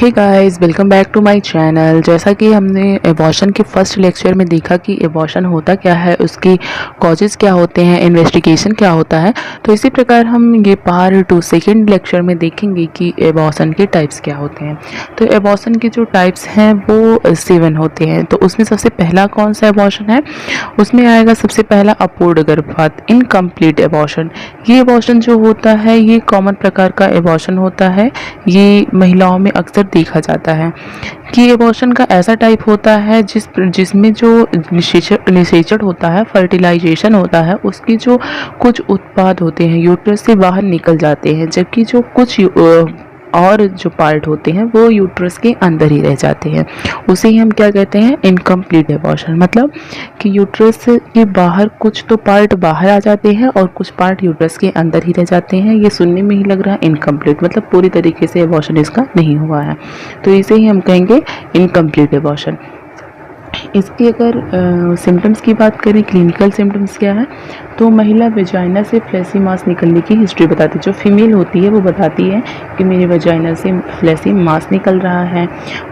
Hey guys, welcome back to my channel. जैसा कि हमने एबॉर्शन के फर्स्ट लेक्चर में देखा कि एबॉर्शन होता क्या है, उसकी कॉजेज़ क्या होते हैं, इन्वेस्टिगेशन क्या होता है, तो इसी प्रकार हम ये पार्ट 2 सेकेंड लेक्चर में देखेंगे कि एबॉर्शन के टाइप्स क्या होते हैं। तो एबॉर्शन के जो टाइप्स हैं वो 7 होते हैं। तो उसमें सबसे पहला कौन सा एबॉर्शन है, उसमें आएगा सबसे पहला अपूर्ण गर्भपात, इनकम्प्लीट एबॉर्शन। ये एबॉर्शन जो होता है ये कॉमन प्रकार का एबॉर्शन होता है। ये महिलाओं में अक्सर देखा जाता है कि एबॉर्शन का ऐसा टाइप होता है जिसमें जो निषेचन होता है, फर्टिलाइजेशन होता है, उसकी जो कुछ उत्पाद होते हैं यूट्रस से बाहर निकल जाते हैं, जबकि जो कुछ और जो पार्ट होते हैं वो यूट्रस के अंदर ही रह जाते हैं। उसे ही हम क्या कहते हैं, इनकम्प्लीट एबॉर्शन। मतलब कि यूट्रस के बाहर कुछ तो पार्ट बाहर आ जाते हैं और कुछ पार्ट यूट्रस के अंदर ही रह जाते हैं। ये सुनने में ही लग रहा है इनकम्प्लीट, मतलब पूरी तरीके से एबॉर्शन इसका नहीं हुआ है, तो इसे ही हम कहेंगे इनकम्प्लीट एबॉर्शन। इसकी अगर सिम्टम्स की बात करें, क्लिनिकल सिम्टम्स क्या है, तो महिला वेजाइना से फ्लैसी मास निकलने की हिस्ट्री बताती है। जो फीमेल होती है वो बताती है कि मेरे वेजाइना से फ्लैसी मास निकल रहा है।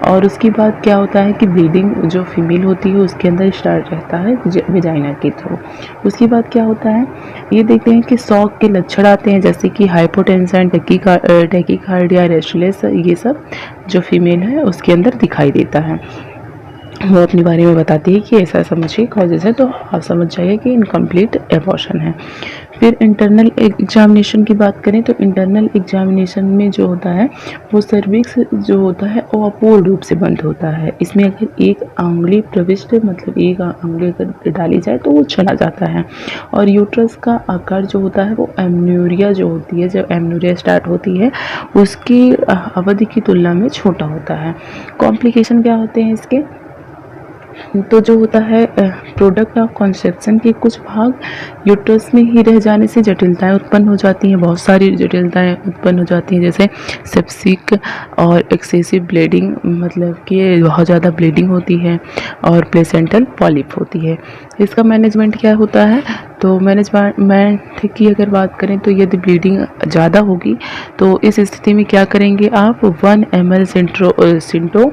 और उसके बाद क्या होता है कि ब्लीडिंग जो फीमेल होती है उसके अंदर स्टार्ट रहता है वेजाइना के थ्रू। उसके बाद क्या होता है, ये देखते हैं कि शॉक के लक्षण आते हैं, जैसे कि हाइपोटेंशन, टैकीकार्डिया, रेस्टलेस, ये सब जो फीमेल है उसके अंदर दिखाई देता है। वो अपने बारे में बताती है कि ऐसा समझिए कॉजेज़ है, तो आप समझ जाइए कि इनकम्प्लीट एबॉर्शन है। फिर इंटरनल एग्जामिनेशन की बात करें तो इंटरनल एग्जामिनेशन में जो होता है वो सर्विक्स जो होता है वो अपूर्ण रूप से बंद होता है। इसमें अगर एक उंगली प्रविष्ट, मतलब एक उंगली अगर डाली जाए तो वो चला जाता है। और यूट्रस का आकार जो होता है वो एमन्यूरिया जो होती है, जब एमन्यूरिया स्टार्ट होती है उसकी अवधि की तुलना में छोटा होता है। कॉम्प्लिकेशन क्या होते हैं इसके, तो जो होता है प्रोडक्ट ऑफ कॉन्सेप्शन के कुछ भाग यूट्रस में ही रह जाने से जटिलताएं उत्पन्न हो जाती हैं। बहुत सारी जटिलताएं उत्पन्न हो जाती हैं, जैसे सेप्सिक और एक्सेसिव ब्लीडिंग, मतलब कि बहुत ज़्यादा ब्लीडिंग होती है, और प्लेसेंटल पॉलिप होती है। इसका मैनेजमेंट क्या होता है, तो मैनेजमेंट की अगर बात करें तो यदि ब्लीडिंग ज़्यादा होगी तो इस स्थिति में क्या करेंगे आप, 1 ml सिंटो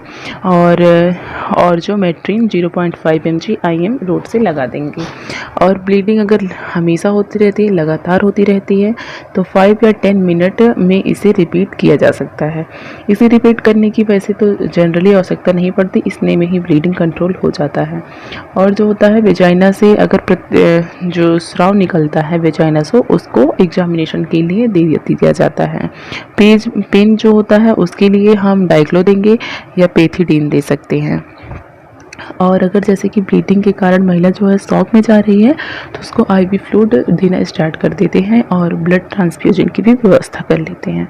और जो मेट्रिन 0.5 mg IM रोड से लगा देंगे। और ब्लीडिंग अगर हमेशा होती रहती है, लगातार होती रहती है, तो 5 या 10 मिनट में इसे रिपीट किया जा सकता है। इसे रिपीट करने की वैसे तो जनरली आवश्यकता नहीं पड़ती, इसने में ही ब्लीडिंग कंट्रोल हो जाता है। और जो होता है वेजाइना से अगर जो स्राव निकलता है वेजाइना से, उसको एग्जामिनेशन के लिए दे दिया जाता है। पेन जो होता है उसके लिए हम डाइक्लो देंगे या पेथिडीन दे सकते हैं। और अगर जैसे कि ब्लीडिंग के कारण महिला जो है शॉक में जा रही है तो उसको IV फ्लूइड देना स्टार्ट कर देते हैं और ब्लड ट्रांसफ्यूजन की भी व्यवस्था कर लेते हैं।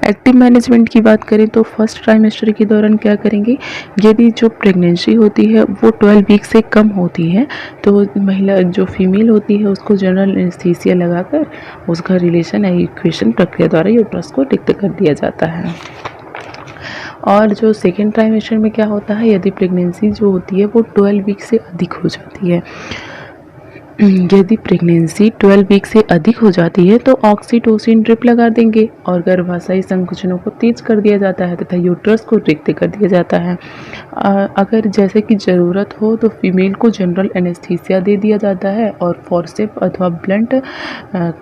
एक्टिव मैनेजमेंट की बात करें तो फर्स्ट ट्राइमेस्टर के दौरान क्या करेंगे, यदि जो प्रेगनेंसी होती है वो 12 वीक से कम होती है तो महिला जो फीमेल होती है उसको जनरल एनेस्थीसिया लगाकर उसका रिलेशन इक्वेशन प्रक्रिया द्वारा यूट्रस को रिक्त कर दिया जाता है। और जो सेकेंड ट्राइमेस्टर में क्या होता है, यदि प्रेगनेंसी जो होती है वो 12 वीक से अधिक हो जाती है, यदि प्रेगनेंसी 12 वीक से अधिक हो जाती है तो ऑक्सीटोसिन ड्रिप लगा देंगे और गर्भाशयी संकुचनों को तेज कर दिया जाता है तथा यूट्रस को रिक्त कर दिया जाता है। अगर जैसे कि ज़रूरत हो तो फीमेल को जनरल एनेस्थीसिया दे दिया जाता है और फोर्सेप अथवा ब्लंट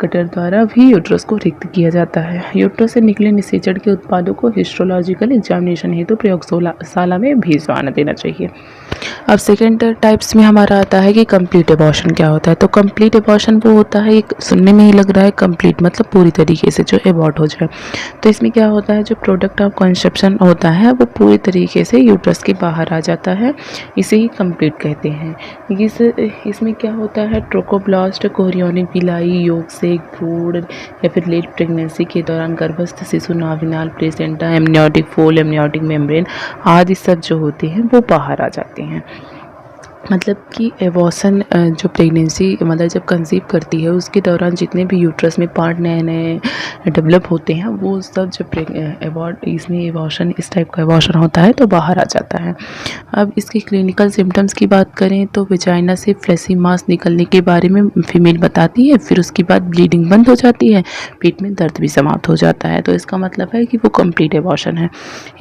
कटर द्वारा भी यूट्रस को रिक्त किया जाता है। यूट्रस से निकले निषेचन के उत्पादों को हिस्टोलॉजिकल एग्जामिनेशन हेतु प्रयोगशाला में भिजवाना देना चाहिए। अब सेकेंड टाइप्स में हमारा आता है कि कंप्लीट एबॉर्शन क्या होता है। तो कंप्लीट एबॉर्शन वो होता है, एक सुनने में ही लग रहा है कंप्लीट मतलब पूरी तरीके से जो एबॉर्ट हो जाए। तो इसमें क्या होता है, जो प्रोडक्ट ऑफ कंसेप्शन होता है वो पूरी तरीके से यूट्रस के बाहर आ जाता है, इसे ही कंप्लीट कहते हैं। इसमें क्या होता है, ट्रोकोब्लास्ट, कोरियोनिक विलाई, योग से भ्रूण या फिर लेट प्रेगनेंसी के दौरान गर्भस्थ शिशु, नाभिनाल, प्लेसेंटा, एमनियोटिक फोल, एमनियोटिक मेम्ब्रेन आदि सब जो होते हैं वो बाहर आ जाते हैं। मतलब कि एबॉर्शन जो प्रेगनेंसी मदर जब कंसीव करती है उसके दौरान जितने भी यूट्रस में पार्ट नए नए डेवलप होते हैं वो सब जब इसमें एबॉर्शन इस टाइप का एबॉर्शन होता है तो बाहर आ जाता है। अब इसके क्लिनिकल सिम्टम्स की बात करें तो वेजाइना से फ्लैसी मास निकलने के बारे में फीमेल बताती है, फिर उसके बाद ब्लीडिंग बंद हो जाती है, पेट में दर्द भी समाप्त हो जाता है। तो इसका मतलब है कि वो कंप्लीट एबॉर्शन है।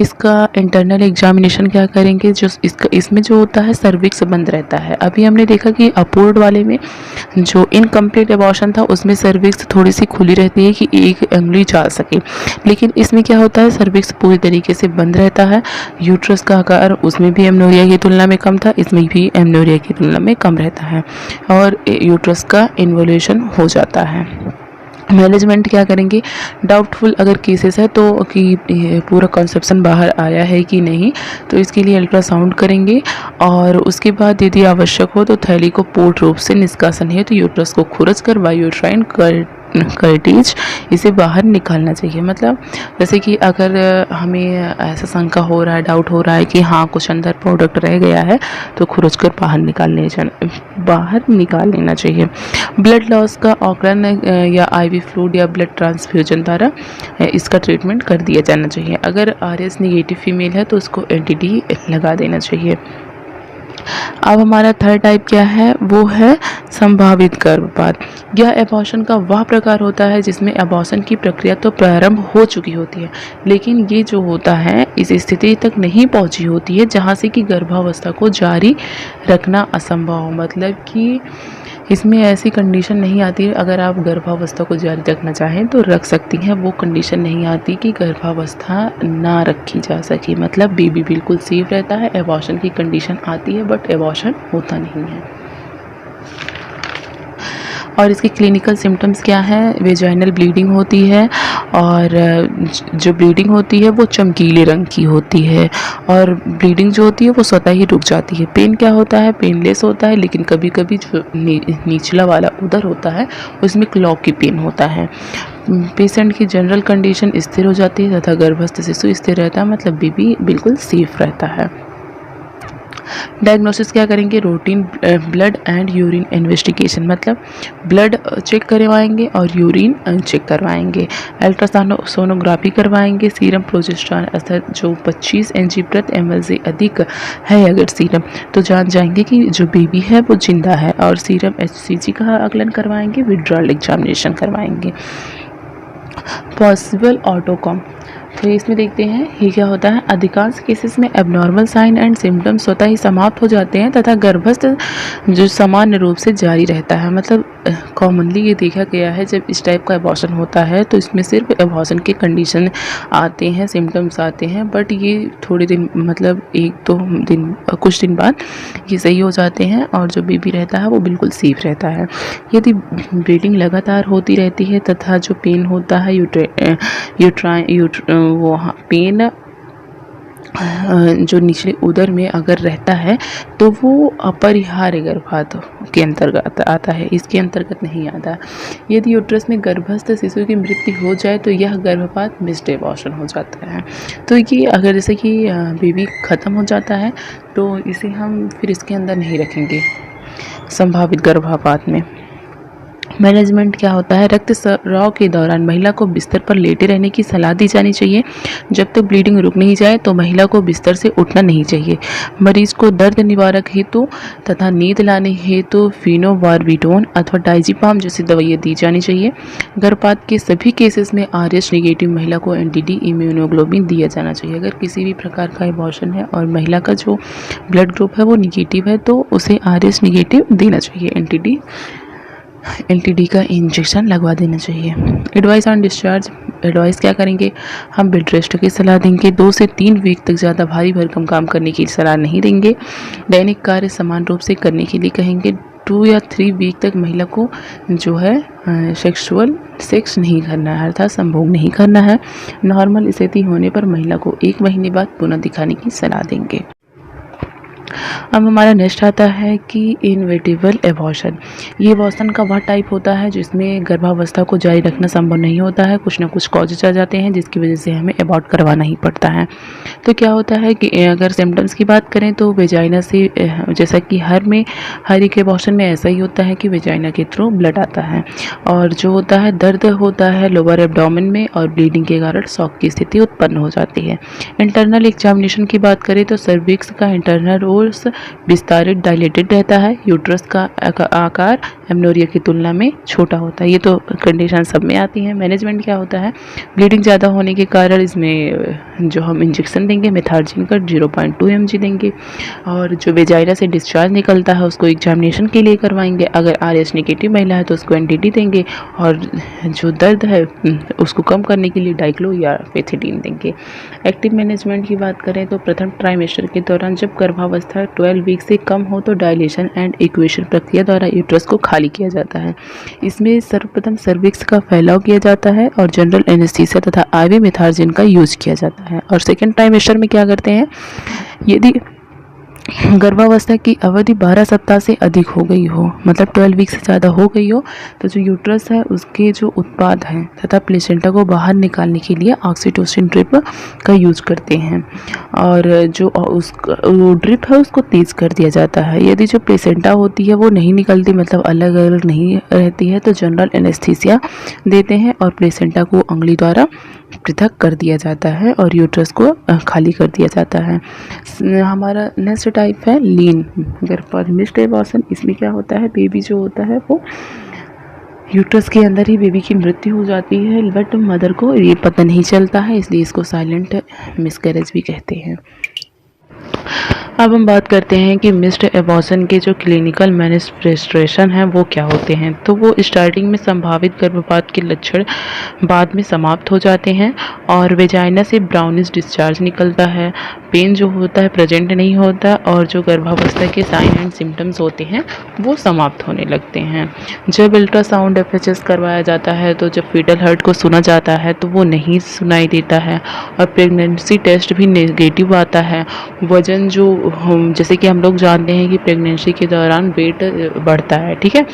इसका इंटरनल एग्जामिनेशन क्या करेंगे, जो इसमें जो होता है सर्विक्स बंद रहता है। अभी हमने देखा कि अपोर्ड वाले में जो इनकम्प्लीट एबॉर्शन था उसमें सर्विक्स थोड़ी सी खुली रहती है कि एक उंगली जा सके, लेकिन इसमें क्या होता है सर्विक्स पूरी तरीके से बंद रहता है। यूट्रस का आकार उसमें भी एमनोरिया की तुलना में कम था, इसमें भी एमनोरिया की तुलना में कम रहता है और यूट्रस का इन्वोल्यूशन हो जाता है। मैनेजमेंट क्या करेंगे, डाउटफुल अगर केसेस है तो कि पूरा कंसेप्शन बाहर आया है कि नहीं, तो इसके लिए अल्ट्रासाउंड करेंगे और उसके बाद यदि आवश्यक हो तो थैली को पोर्ट रूप से निष्कासन है तो यूट्रस को खुरच कर बायोट्राइन कर्टेज इसे बाहर निकालना चाहिए। मतलब जैसे कि अगर हमें ऐसा शंका हो रहा है, डाउट हो रहा है कि हाँ कुछ अंदर प्रोडक्ट रह गया है तो खुरच कर बाहर निकाल लेना चाहिए। ब्लड लॉस का ऑकलन या आईवी फ्लूइड या ब्लड ट्रांसफ्यूजन द्वारा इसका ट्रीटमेंट कर दिया जाना चाहिए। अगर आरएस नेगेटिव फीमेल है तो उसको एंटीडी लगा देना चाहिए। अब हमारा थर्ड टाइप क्या है, वो है संभावित गर्भपात। यह एबॉर्शन का वह प्रकार होता है जिसमें एबॉर्शन की प्रक्रिया तो प्रारंभ हो चुकी होती है, लेकिन ये जो होता है इस स्थिति तक नहीं पहुंची होती है जहां से कि गर्भावस्था को जारी रखना असंभव हो। मतलब कि इसमें ऐसी कंडीशन नहीं आती है, अगर आप गर्भावस्था को जारी रखना चाहें तो रख सकती हैं, वो कंडीशन नहीं आती कि गर्भावस्था ना रखी जा सके। मतलब बेबी बिल्कुल सेफ रहता है, एबॉर्शन की कंडीशन आती है बट एबॉर्शन होता नहीं है। और इसके क्लिनिकल सिम्टम्स क्या हैं, वेजाइनल ब्लीडिंग होती है और जो ब्लीडिंग होती है वो चमकीले रंग की होती है और ब्लीडिंग जो होती है वो स्वतः ही रुक जाती है। पेन क्या होता है, पेनलेस होता है, लेकिन कभी कभी जो निचला वाला उधर होता है उसमें क्लॉक की पेन होता है। पेशेंट की जनरल कंडीशन स्थिर हो जाती है तथा गर्भस्थ शिशु स्थिर रहता है, मतलब बेबी बिल्कुल सेफ रहता है। डायग्नोसिस क्या करेंगे, routine blood and urine investigation, मतलब ब्लड चेक करवाएंगे और यूरिन चेक करवाएंगे, अल्ट्रासोनोग्राफी करवाएंगे, सीरम प्रोजेस्टेरॉन स्तर जो 25 mg/ml से अधिक है अगर सीरम तो जान जाएंगे कि जो बेबी है वो जिंदा है, और सीरम HCG का आकलन करवाएंगे, विड्रॉल एग्जामिनेशन करवाएंगे। पॉसिबल ऑटोकॉम, तो इसमें देखते हैं ये क्या होता है, अधिकांश केसेस में एबनॉर्मल साइन एंड सिम्टम्स स्वतः ही समाप्त हो जाते हैं तथा गर्भस्थ जो सामान्य रूप से जारी रहता है। मतलब कॉमनली ये देखा गया है जब इस टाइप का एबॉर्शन होता है तो इसमें सिर्फ एबॉर्शन के कंडीशन आते हैं, सिम्टम्स आते हैं, बट ये थोड़े दिन मतलब एक दो दिन कुछ दिन बाद ये सही हो जाते हैं और जो बेबी रहता है वो बिल्कुल सेफ रहता है। यदि ब्लीडिंग लगातार होती रहती है तथा जो पेन होता है पेन जो निचले उदर में अगर रहता है तो वो अपरिहार्य गर्भपात के अंतर्गत आता है, इसके अंतर्गत नहीं आता। यदि यूट्रस में गर्भस्थ शिशु की मृत्यु हो जाए तो यह गर्भपात मिस्ड एबॉर्शन हो जाता है। तो ये अगर जैसे कि बेबी ख़त्म हो जाता है तो इसे हम फिर इसके अंदर नहीं रखेंगे संभावित गर्भपात में। मैनेजमेंट क्या होता है, रक्त स्राव के दौरान महिला को बिस्तर पर लेटे रहने की सलाह दी जानी चाहिए। जब तक ब्लीडिंग रुक नहीं जाए तो महिला को बिस्तर से उठना नहीं चाहिए। मरीज को दर्द निवारक हेतु तथा नींद लाने हेतु फिनोबार्बिटोन अथवा डाइजिपाम जैसी दवाइयाँ दी जानी चाहिए। गर्भपात के सभी केसेस में RH निगेटिव महिला को एंटी इम्यूनोग्लोबिन दिया जाना चाहिए। अगर किसी भी प्रकार का एबॉर्शन है और महिला का जो ब्लड ग्रुप है वो निगेटिव है तो उसे RH निगेटिव देना चाहिए, LTD का इंजेक्शन लगवा देना चाहिए। एडवाइस ऑन डिस्चार्ज, एडवाइस क्या करेंगे, हम बेड रेस्ट की सलाह देंगे। 2 से 3 वीक तक ज़्यादा भारी भरकम काम करने की सलाह नहीं देंगे। दैनिक कार्य समान रूप से करने के लिए कहेंगे। 2 या 3 वीक तक महिला को जो है सेक्स नहीं करना है, अर्थात संभोग नहीं करना है। नॉर्मल स्थिति होने पर महिला को 1 महीने बाद पुनः दिखाने की सलाह देंगे। अब हमारा नेक्स्ट आता है कि इनविटेबल एबॉर्शन। ये एबॉर्शन का वह टाइप होता है जिसमें गर्भावस्था को जारी रखना संभव नहीं होता है, कुछ ना कुछ कॉजेज आ जाते हैं जिसकी वजह से हमें एबॉर्ट करवाना ही पड़ता है। तो क्या होता है कि अगर सिम्टम्स की बात करें तो वेजाइना से जैसा कि हर एक एबॉर्शन में ऐसा ही होता है कि वेजाइना के थ्रू ब्लड आता है, और जो होता है दर्द होता है लोअर एब्डोमेन में, और ब्लीडिंग के कारण शॉक की स्थिति उत्पन्न हो जाती है। इंटरनल एग्जामिनेशन की बात करें तो सर्विक्स का इंटरनल रोल्स विस्तारित डायलेटेड रहता है, यूट्रस का आकार एमनोरिया की तुलना में छोटा होता है। ये तो कंडीशन सब में आती हैं। मैनेजमेंट क्या होता है, ब्लीडिंग ज़्यादा होने के कारण इसमें जो हम इंजेक्शन देंगे मेथार्जिन का 0.2 mg देंगे, और जो वेजाइना से डिस्चार्ज निकलता है उसको एग्जामिनेशन के लिए करवाएंगे। अगर RH नेगेटिव महिला है तो उसको NDD देंगे, और जो दर्द है उसको कम करने के लिए डाइक्लो या पेथिडीन देंगे। एक्टिव मैनेजमेंट की बात करें तो प्रथम ट्राइमेस्टर के दौरान जब गर्भावस्था 12 वीक से कम हो तो डायलेशन एंड इक्वेशन प्रक्रिया द्वारा यूट्रस को खाली किया जाता है। इसमें सर्वप्रथम सर्विक्स का फैलाव किया जाता है और जनरल एनेस्थीसिया तथा IV मेथार्जिन का यूज किया जाता है। और सेकेंड ट्राइमेस्टर में क्या करते हैं, यदि गर्भावस्था की अवधि 12 सप्ताह से अधिक हो गई हो, मतलब 12 वीक से ज़्यादा हो गई हो, तो जो यूट्रस है उसके जो उत्पाद हैं तथा प्लेसेंटा को बाहर निकालने के लिए ऑक्सीटोसिन ड्रिप का यूज करते हैं, और जो वो ड्रिप है उसको तेज़ कर दिया जाता है। यदि जो प्लेसेंटा होती है वो नहीं निकलती, मतलब अलग अलग नहीं रहती है, तो जनरल एनेस्थीसिया देते हैं और प्लेसेंटा को उंगली द्वारा पृथक कर दिया जाता है और यूट्रस को खाली कर दिया जाता है। हमारा नेक्स्ट टाइप है लीन गर्भावस्था एबॉर्शन। इसमें क्या होता है, बेबी जो होता है वो यूट्रस के अंदर ही बेबी की मृत्यु हो जाती है, बट मदर को ये पता नहीं चलता है, इसलिए इसको साइलेंट मिसकैरेज भी कहते हैं। अब हम बात करते हैं कि मिस्ड एबॉर्शन के जो क्लिनिकल मैनिफेस्टेशन हैं वो क्या होते हैं। तो वो स्टार्टिंग में संभावित गर्भपात के लक्षण बाद में समाप्त हो जाते हैं, और वेजाइना से ब्राउनिश डिस्चार्ज निकलता है, पेन जो होता है प्रेजेंट नहीं होता, और जो गर्भावस्था के साइन एंड सिम्टम्स होते हैं वो समाप्त होने लगते हैं। जब अल्ट्रासाउंड FHS करवाया जाता है तो जब फीटल हार्ट को सुना जाता है तो वो नहीं सुनाई देता है, और प्रेगनेंसी टेस्ट भी नेगेटिव आता है। वजन जो जैसे कि हम लोग जानते हैं कि प्रेगनेंसी के दौरान वेट बढ़ता है, ठीक है,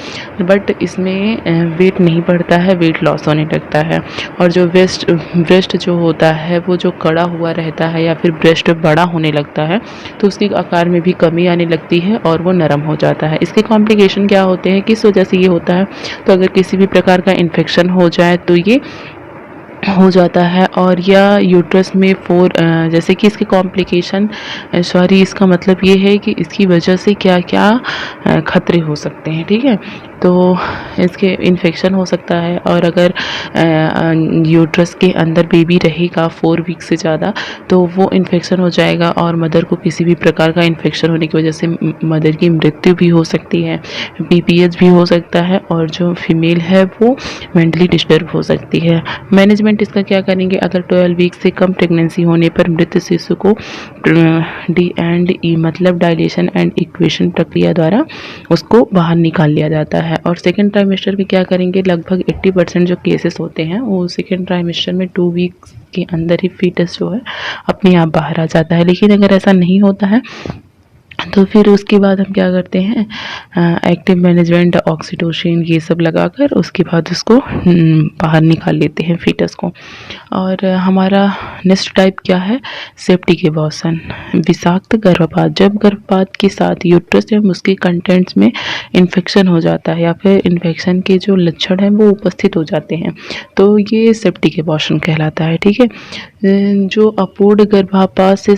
बट इसमें वेट नहीं बढ़ता है, वेट लॉस होने लगता है। और जो ब्रेस्ट जो होता है वो जो कड़ा हुआ रहता है या फिर ब्रेस्ट बड़ा होने लगता है तो उसके आकार में भी कमी आने लगती है और वो नरम हो जाता है। इसके कॉम्प्लिकेशन क्या होते हैं, किस वजह से ये होता है, तो अगर किसी भी प्रकार का इन्फेक्शन हो जाए तो ये हो जाता है, और या यूट्रस में जैसे कि इसके कॉम्प्लिकेशन इसका मतलब ये है कि इसकी वजह से क्या क्या खतरे हो सकते हैं, ठीक है। तो इसके इन्फेक्शन हो सकता है, और अगर यूट्रस के अंदर बेबी रहेगा 4 वीक से ज़्यादा तो वो इन्फेक्शन हो जाएगा, और मदर को किसी भी प्रकार का इन्फेक्शन होने की वजह से मदर की मृत्यु भी हो सकती है, BPH भी हो सकता है, और जो फीमेल है वो मेंटली डिस्टर्ब हो सकती है। मैनेजमेंट इसका क्या करेंगे, अगर 12 वीक से कम प्रेगनेंसी होने पर मृत शिशु को D&E मतलब डायलेशन एंड इक्वेशन प्रक्रिया द्वारा उसको बाहर निकाल लिया जाता है। और सेकेंड ट्राइमेस्टर में क्या करेंगे, लगभग 80% जो केसेस होते हैं वो सेकेंड ट्राइमेस्टर में 2 वीक्स के अंदर ही फीटस जो है अपने आप बाहर आ जाता है। लेकिन अगर ऐसा नहीं होता है तो फिर उसके बाद हम क्या करते हैं, एक्टिव मैनेजमेंट ऑक्सीटोसिन ये सब लगाकर उसके बाद उसको बाहर निकाल लेते हैं फीटस को। और हमारा नेक्स्ट टाइप क्या है, सेप्टिक एबॉर्शन विषाक्त गर्भपात। जब गर्भपात के साथ यूट्रस एवं उसके कंटेंट्स में इन्फेक्शन हो जाता है या फिर इन्फेक्शन के जो लक्षण हैं वो उपस्थित हो जाते हैं तो ये सेप्टिक एबॉर्शन कहलाता है, ठीक है। जो अपूर्ण गर्भपात से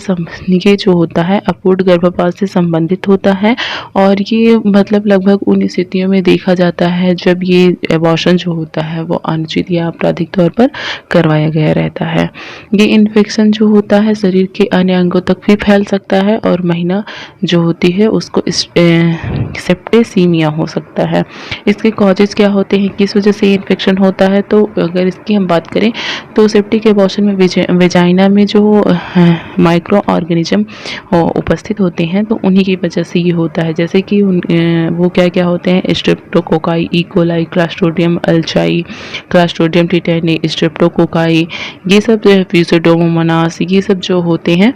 ये जो होता है अपूर्ण गर्भपात से संबंधित होता है, और ये मतलब लगभग उन स्थितियों में देखा जाता है जब ये एबॉर्शन जो होता है वो अनुचित या आपराधिक तौर पर करवाया गया रहता है। ये इन्फेक्शन जो होता है शरीर के अन्य अंगों तक भी फैल सकता है, और महिला जो होती है उसको सेप्टेसीमिया हो सकता है। इसके कॉजेज क्या होते हैं, किस वजह से इन्फेक्शन होता है, तो अगर इसकी हम बात करें तो सेप्टिक एबॉर्शन में वेजाइना में जो माइक्रो ऑर्गेनिज्म उपस्थित होते हैं तो उन्हीं की वजह से ये होता है। जैसे कि वो क्या क्या होते हैं, स्ट्रेप्टोकोकाई, इकोलाई, क्लास्ट्रोडियम अल्चाई, क्लास्ट्रोडियम टिटेनी, स्ट्रेप्टोकोकाई, ये सब फ्यूसिडोमोनास ये सब जो होते हैं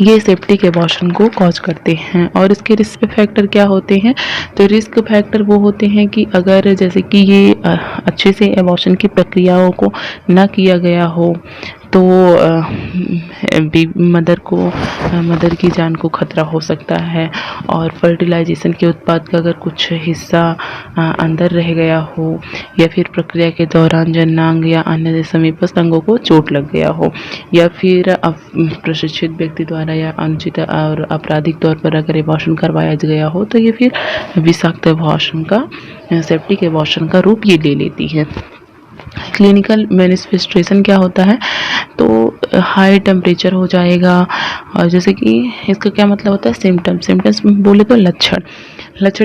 ये सेप्टिक एबॉर्शन को कॉज करते हैं। और इसके रिस्क फैक्टर क्या होते हैं? तो रिस्क फैक्टर वो होते हैं कि अगर जैसे कि ये अच्छे से एबॉर्शन की प्रक्रियाओं को ना किया गया हो तो मदर की जान को खतरा हो सकता है। और फर्टिलाइजेशन के उत्पाद का अगर कुछ हिस्सा अंदर रह गया हो या फिर प्रक्रिया के दौरान जननांग या अन्य समीपस्थ अंगों को चोट लग गया हो या फिर प्रशिक्षित व्यक्ति द्वारा या अनुचित और आपराधिक तौर पर अगर एबॉर्शन करवाया गया हो तो ये फिर विषाक्त एबॉर्शन का सेप्टिक एबॉर्शन का रूप ये ले लेती है। क्लिनिकल मैनिफेस्टेशन क्या होता है? तो हाई टेम्परेचर हो जाएगा। और जैसे कि इसका क्या मतलब होता है? सिम्टम्स बोले तो लक्षण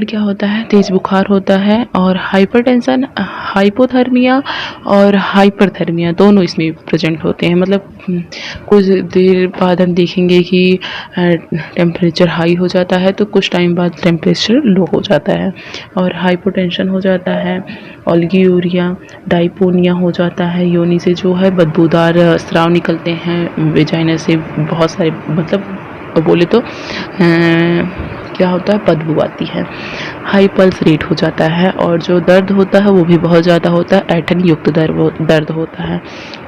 क्या होता है? तेज बुखार होता है और हाइपरटेंशन, हाइपोथर्मिया और हाइपरथर्मिया दोनों इसमें प्रेजेंट होते हैं। मतलब कुछ देर बाद हम देखेंगे कि टेम्परेचर हाई हो जाता है तो कुछ टाइम बाद टेम्परेचर लो हो जाता है। और हाइपोटेंशन हो जाता है, ओलिगोयूरिया, डाइपोनिया हो जाता है, योनि से जो है बदबूदार स्राव निकलते हैं, वेजाइना से बहुत सारे मतलब बोले तो क्या होता है? बदबू आती है। हाई पल्स रेट हो जाता है और जो दर्द होता है वो भी बहुत ज़्यादा होता है, ऐंठन युक्त दर्द होता है।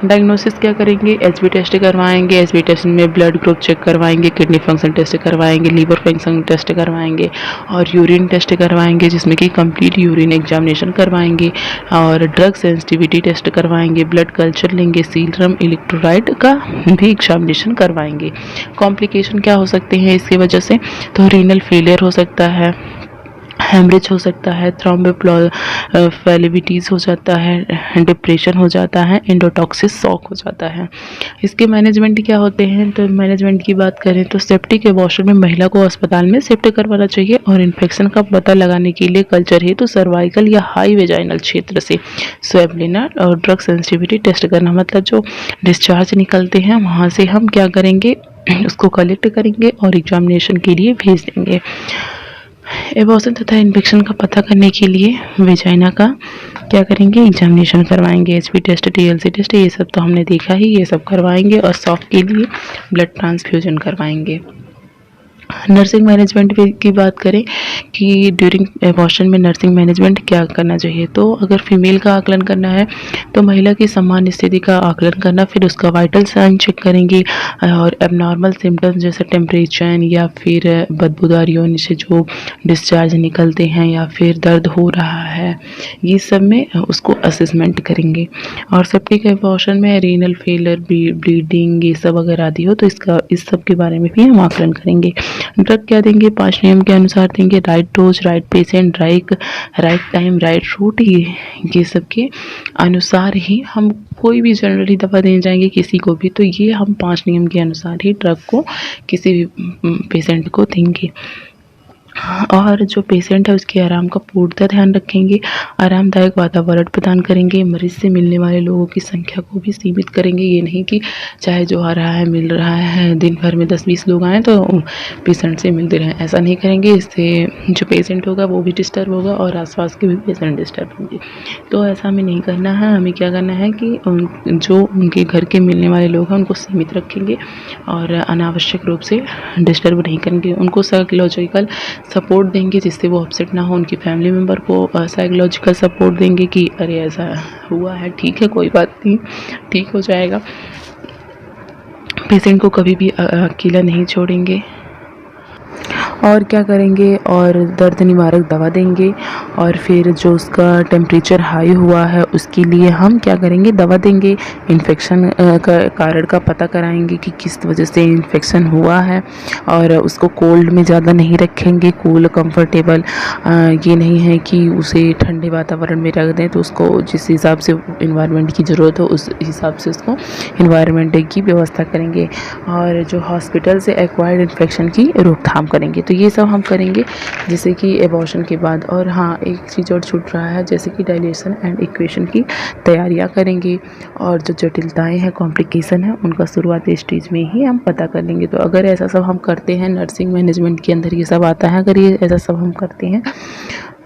डायग्नोसिस क्या करेंगे? एचबी टेस्ट करवाएंगे। एचबी टेस्ट में ब्लड ग्रुप चेक करवाएंगे, किडनी फंक्शन टेस्ट करवाएंगे, लीवर फंक्शन टेस्ट करवाएंगे और यूरिन टेस्ट करवाएंगे जिसमें कि कंप्लीट यूरिन एग्जामिनेशन करवाएंगे और ड्रग सेंसिटिविटी टेस्ट करवाएंगे, ब्लड कल्चर लेंगे, सीरम इलेक्ट्रोलाइट का भी एग्जामिनेशन करवाएंगे। कॉम्प्लिकेशन क्या हो सकते हैं इसकी वजह से? तो रीनल फेलियर हो सकता है, हेमरेज हो सकता है, थ्रोम्बोफ्लेबिटीज़ हो जाता है, डिप्रेशन हो जाता है, एंडोटॉक्सिक शॉक हो जाता है। इसके मैनेजमेंट क्या होते हैं? तो मैनेजमेंट की बात करें तो सेप्टिक एबॉर्शन में महिला को अस्पताल में शिफ्ट करवाना चाहिए और इन्फेक्शन का पता लगाने के लिए कल्चर हेतु सर्वाइकल या हाई वेजाइनल क्षेत्र से स्वैब लेना और ड्रग सेंसिटिविटी टेस्ट करना। मतलब जो डिस्चार्ज निकलते हैं वहाँ से हम क्या करेंगे? उसको कलेक्ट करेंगे और एग्जामिनेशन के लिए भेज देंगे। एबॉर्शन तथा इन्फेक्शन का पता करने के लिए वेजाइना का क्या करेंगे? एग्जामिनेशन करवाएंगे, एचपी टेस्ट, टीएलसी टेस्ट, ये सब तो हमने देखा ही, ये सब करवाएंगे और शॉक के लिए ब्लड ट्रांसफ्यूजन करवाएंगे। नर्सिंग मैनेजमेंट की बात करें कि ड्यूरिंग एबॉर्शन में नर्सिंग मैनेजमेंट क्या करना चाहिए? तो अगर फीमेल का आकलन करना है तो महिला की सामान्य स्थिति का आकलन करना, फिर उसका वाइटल साइन चेक करेंगे और एबनॉर्मल सिम्टम्स जैसे टेम्परेचर या फिर बदबूदार योनि से जो डिस्चार्ज निकलते हैं या फिर दर्द हो रहा है, ये सब में उसको असेसमेंट करेंगे। और सेप्टिक एबॉर्शन में रीनल फेलियर, ब्लीडिंग ये सब अगर आदि हो तो इस सब के बारे में भी हम आकलन करेंगे। ड्रग क्या देंगे? 5 नियम के अनुसार देंगे, right dose, right patient, right time, right route, ये सब के अनुसार ही हम कोई भी जनरली दवा देने जाएंगे किसी को भी तो ये हम 5 नियम के अनुसार ही ड्रग को किसी भी पेशेंट को देंगे। और जो पेशेंट है उसके आराम का पूर्णतः ध्यान रखेंगे, आरामदायक वातावरण प्रदान करेंगे, मरीज से मिलने वाले लोगों की संख्या को भी सीमित करेंगे। ये नहीं कि चाहे जो आ रहा है मिल रहा है, दिन भर में 10-20 लोग आएँ तो पेशेंट से मिलते रहें, ऐसा नहीं करेंगे। इससे जो पेशेंट होगा वो भी डिस्टर्ब होगा और आसपास के भी पेशेंट डिस्टर्ब होंगे। तो ऐसा हमें नहीं करना है। हमें क्या करना है कि जो उनके घर के मिलने वाले लोग हैं उनको सीमित रखेंगे और अनावश्यक रूप से डिस्टर्ब नहीं करेंगे। उनको साइकोलॉजिकल सपोर्ट देंगे जिससे वो अपसेट ना हो। उनकी फैमिली मेम्बर को साइकोलॉजिकल सपोर्ट देंगे कि अरे ऐसा हुआ है, ठीक है, कोई बात नहीं, ठीक हो जाएगा। पेशेंट को कभी भी अकेला नहीं छोड़ेंगे। और क्या करेंगे? और दर्द निवारक दवा देंगे और फिर जो उसका टेम्परेचर हाई हुआ है उसके लिए हम क्या करेंगे? दवा देंगे। इन्फेक्शन का कारण का पता कराएंगे कि किस वजह से इन्फेक्शन हुआ है और उसको कोल्ड में ज़्यादा नहीं रखेंगे, कूल कंफर्टेबल। ये नहीं है कि उसे ठंडे वातावरण में रख दें, तो उसको जिस हिसाब से इन्वायरमेंट की ज़रूरत हो उस हिसाब से उसको इन्वायरमेंट की व्यवस्था करेंगे और जो हॉस्पिटल से एक्वायर्ड इन्फेक्शन की रोकथाम करेंगे। तो ये सब हम करेंगे जैसे कि एबॉर्शन के बाद। और हाँ, एक चीज़ और छूट रहा है, जैसे कि डायलेशन एंड इक्वेशन की तैयारियां करेंगे और जो जटिलताएं हैं, कॉम्प्लिकेशन है, उनका शुरुआती स्टेज में ही हम पता कर लेंगे। तो अगर ऐसा सब हम करते हैं, नर्सिंग मैनेजमेंट के अंदर ये सब आता है, अगर ये ऐसा सब हम करते हैं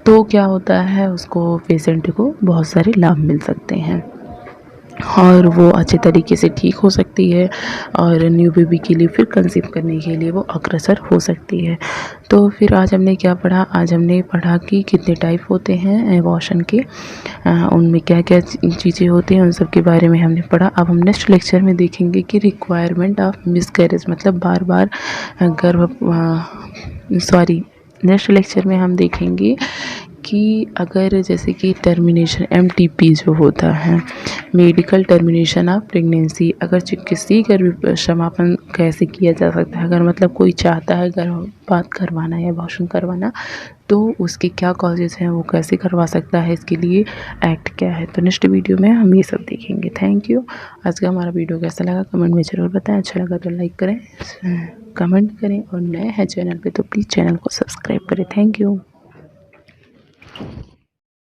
तो क्या होता है, उसको पेशेंट को बहुत सारे लाभ मिल सकते हैं। और वो अच्छे तरीके से ठीक हो सकती है और न्यू बेबी के लिए फिर कंसीव करने के लिए वो अग्रसर हो सकती है। तो फिर आज हमने क्या पढ़ा, आज हमने पढ़ा कि कितने टाइप होते हैं अबॉर्शन के, उनमें क्या क्या चीज़ें होती हैं, उन सब के बारे में हमने पढ़ा। अब हम नेक्स्ट लेक्चर में देखेंगे कि रिक्वायरमेंट ऑफ मिसकैरेज मतलब बार बार गर्भ नेक्स्ट लेक्चर में हम देखेंगे कि अगर जैसे कि टर्मिनेशन एमटीपी जो होता है, मेडिकल टर्मिनेशन ऑफ प्रेगनेंसी, अगर चिकित्सीय गर्भ समापन कैसे किया जा सकता है, अगर मतलब कोई चाहता है गर्भपात करवाना या अबॉर्शन करवाना तो उसके क्या कॉजेज़ हैं, वो कैसे करवा सकता है, इसके लिए एक्ट क्या है। तो नेक्स्ट वीडियो में हम ये सब देखेंगे। Thank you. आज का हमारा वीडियो कैसा लगा कमेंट में ज़रूर बताएं, अच्छा लगा तो लाइक करें, कमेंट करें और नए हैं चैनल पे तो प्लीज़ चैनल को सब्सक्राइब करें। Thank you.